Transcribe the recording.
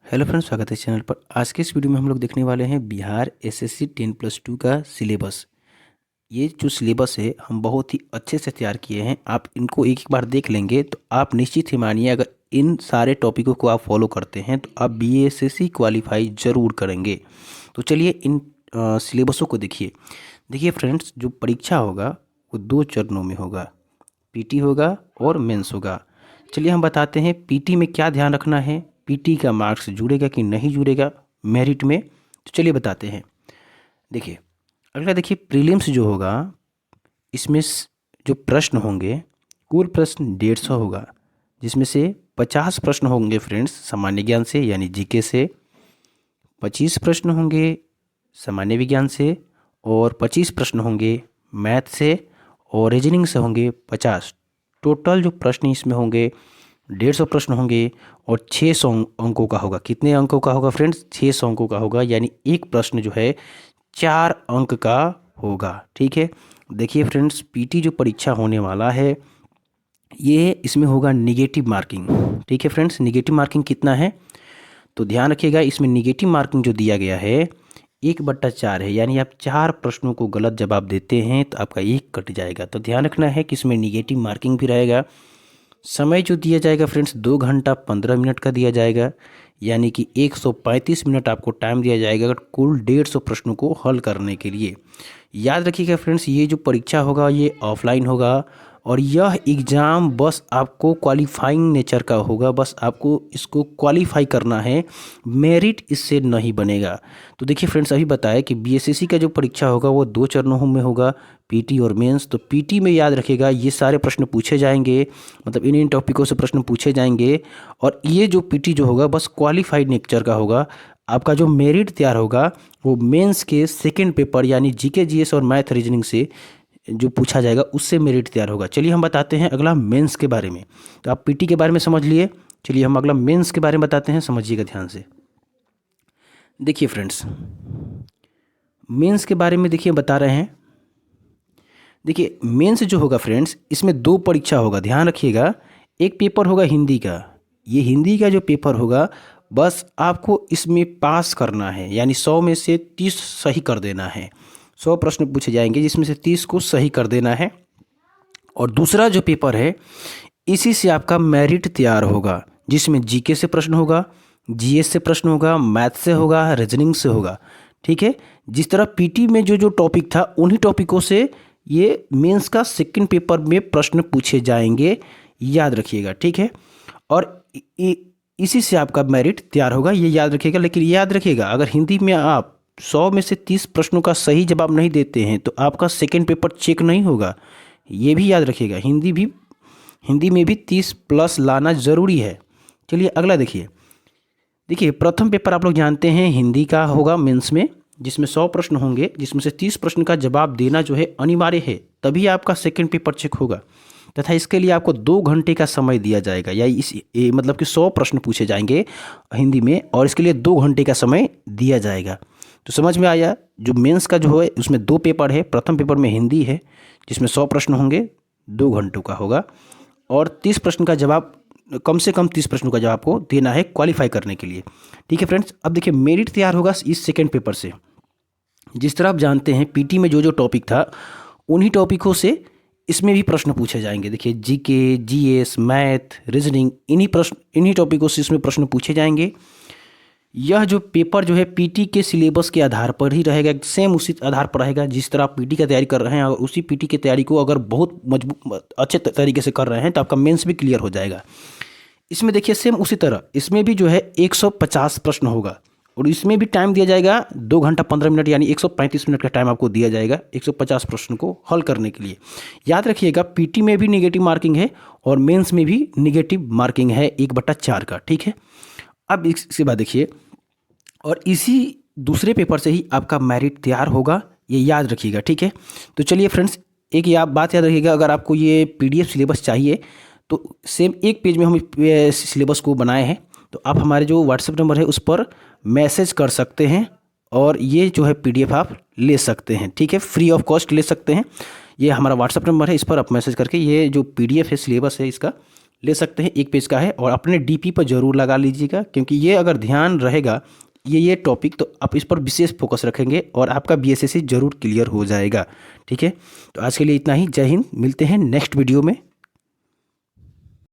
Hello friends, स्वागत है channel पर। आज के इस वीडियो में हम लोग देखने वाले हैं बिहार एसएससी 10+2 का सिलेबस। ये जो सिलेबस है हम बहुत ही अच्छे से तैयार किए हैं। आप इनको एक एक बार देख लेंगे तो आप निश्चित ही मानिए, अगर इन सारे टॉपिकों को आप फॉलो करते हैं तो आप बीएसएससी क्वालिफाई ज़रूर करेंगे। तो चलिए इन सिलेबसों को देखिए। देखिए फ्रेंड्स, जो परीक्षा होगा वो 2 चरणों में होगा, पीटी होगा और मेंस होगा। चलिए हम बताते हैं पीटी में क्या ध्यान रखना है, पीटी का मार्क्स जुड़ेगा कि नहीं जुड़ेगा मेरिट में। तो चलिए बताते हैं। देखिए अगला, देखिए प्रीलिम्स जो होगा इसमें जो प्रश्न होंगे, कुल प्रश्न 150 होगा, जिसमें से 50 प्रश्न होंगे फ्रेंड्स सामान्य ज्ञान से यानी जीके से, 25 प्रश्न होंगे सामान्य विज्ञान से, और 25 प्रश्न होंगे मैथ से, और रीजनिंग से होंगे 50। टोटल जो प्रश्न इसमें होंगे 150 प्रश्न होंगे और 600 अंकों का होगा। कितने अंकों का होगा फ्रेंड्स? 600 अंकों का होगा, यानी एक प्रश्न जो है 4 अंक का होगा। ठीक है, देखिए फ्रेंड्स, पीटी जो परीक्षा होने वाला है ये इसमें होगा निगेटिव मार्किंग। ठीक है फ्रेंड्स, निगेटिव मार्किंग कितना है तो ध्यान रखिएगा। इसमें निगेटिव मार्किंग जो दिया गया है 1/4 है, यानी आप 4 प्रश्नों को गलत जवाब देते हैं तो आपका 1 कट जाएगा। तो ध्यान रखना है कि इसमें निगेटिव मार्किंग भी रहेगा। समय जो दिया जाएगा फ्रेंड्स 2 घंटा 15 मिनट का दिया जाएगा, यानी कि 135 मिनट आपको टाइम दिया जाएगा कुल 150 प्रश्नों को हल करने के लिए। याद रखिएगा फ्रेंड्स, ये जो परीक्षा होगा ये ऑफलाइन होगा और यह एग्ज़ाम बस आपको क्वालिफाइंग नेचर का होगा, बस आपको इसको क्वालिफाई करना है, मेरिट इससे नहीं बनेगा। तो देखिए फ्रेंड्स, अभी बताया कि बीएसएससी का जो परीक्षा होगा वो 2 चरणों में होगा, पीटी और मेंस। तो पीटी में याद रखिएगा ये सारे प्रश्न पूछे जाएंगे, मतलब इन टॉपिकों से प्रश्न पूछे जाएंगे, और ये जो पीटी जो होगा बस क्वालिफाइड नेचर का होगा। आपका जो मेरिट तैयार होगा वो मेंस के सेकंड पेपर यानी जीके जीएस और मैथ रीजनिंग से जो पूछा जाएगा उससे मेरिट तैयार होगा। चलिए हम बताते हैं अगला मेंस के बारे में। तो आप पीटी के बारे में समझ लिए, चलिए हम अगला मेंस के बारे में बताते हैं, समझिएगा ध्यान से। देखिए फ्रेंड्स, मेंस के बारे में देखिए बता रहे हैं। देखिए मेंस जो होगा फ्रेंड्स इसमें 2 परीक्षा होगा, ध्यान रखिएगा। एक पेपर होगा हिंदी का, ये हिंदी का जो पेपर होगा बस आपको इसमें पास करना है, यानी 100 में से 30 सही कर देना है। 100 प्रश्न पूछे जाएंगे जिसमें से 30 को सही कर देना है। और दूसरा जो पेपर है इसी से आपका मेरिट तैयार होगा, जिसमें जीके से प्रश्न होगा, जीएस से प्रश्न होगा, मैथ से होगा, रीजनिंग से होगा। ठीक है, जिस तरह पीटी में जो जो टॉपिक था उन्हीं टॉपिकों से ये मेंस का सेकंड पेपर में प्रश्न पूछे जाएंगे, याद रखिएगा। ठीक है, और इसी से आपका मेरिट तैयार होगा, ये याद रखिएगा। लेकिन याद रखिएगा, अगर हिंदी में आप 100 में से 30 प्रश्नों का सही जवाब नहीं देते हैं तो आपका सेकंड पेपर चेक नहीं होगा, ये भी याद रखिएगा। हिंदी में भी 30+ लाना ज़रूरी है। चलिए अगला देखिए। देखिए प्रथम पेपर आप लोग जानते हैं हिंदी का होगा मेंस में, जिसमें 100 प्रश्न होंगे, जिसमें से 30 प्रश्न का जवाब देना जो है अनिवार्य है, तभी आपका सेकंड पेपर चेक होगा। तथा इसके लिए आपको 2 घंटे का समय दिया जाएगा, या मतलब कि 100 प्रश्न पूछे जाएंगे हिंदी में और इसके लिए 2 घंटे का समय दिया जाएगा। तो समझ में आया, जो मेंस का जो है उसमें 2 पेपर है। प्रथम पेपर में हिंदी है जिसमें 100 प्रश्न होंगे, 2 घंटों का होगा, और 30 प्रश्न का जवाब, कम से कम 30 प्रश्नों का जवाब आपको देना है क्वालिफाई करने के लिए। ठीक है फ्रेंड्स, अब देखिए मेरिट तैयार होगा इस सेकेंड पेपर से। जिस तरह आप जानते हैं पीटी में जो जो टॉपिक था उन्हीं टॉपिकों से इसमें भी प्रश्न पूछे जाएंगे। देखिए जीके, जीएस, मैथ, रीजनिंग, इन्हीं टॉपिकों से इसमें प्रश्न पूछे जाएंगे। यह जो पेपर जो है पीटी के सिलेबस के आधार पर ही रहेगा, सेम उसी आधार पर रहेगा। जिस तरह आप पीटी का तैयारी कर रहे हैं और उसी पीटी की तैयारी को अगर बहुत मजबूत अच्छे तरीके से कर रहे हैं तो आपका मेंस भी क्लियर हो जाएगा। इसमें देखिए सेम उसी तरह इसमें भी जो है 150 प्रश्न होगा, और इसमें भी टाइम दिया जाएगा 2 घंटा 15 मिनट, यानी 135 मिनट का टाइम आपको दिया जाएगा 150 प्रश्न को हल करने के लिए। याद रखिएगा पीटी में भी निगेटिव मार्किंग है और मेंस में भी निगेटिव मार्किंग है 1/4 का। ठीक है, अब इसके बाद देखिए, और इसी दूसरे पेपर से ही आपका मेरिट तैयार होगा, ये याद रखिएगा। ठीक है, तो चलिए फ्रेंड्स, एक बात याद रखिएगा, अगर आपको ये पीडीएफ सिलेबस चाहिए तो सेम एक पेज में हम सिलेबस को बनाए हैं, तो आप हमारे जो व्हाट्सएप नंबर है उस पर मैसेज कर सकते हैं और ये जो है पीडीएफ आप ले सकते हैं। ठीक है, फ्री ऑफ कॉस्ट ले सकते हैं। ये हमारा व्हाट्सएप नंबर है, इस पर आप मैसेज करके ये जो पीडीएफ है सिलेबस है इसका ले सकते हैं, एक पेज का है, और अपने डीपी पर ज़रूर लगा लीजिएगा, क्योंकि ये अगर ध्यान रहेगा ये टॉपिक, तो आप इस पर विशेष फोकस रखेंगे और आपका बीएसएससी ज़रूर क्लियर हो जाएगा। ठीक है, तो आज के लिए इतना ही। जय हिंद, मिलते हैं नेक्स्ट वीडियो में।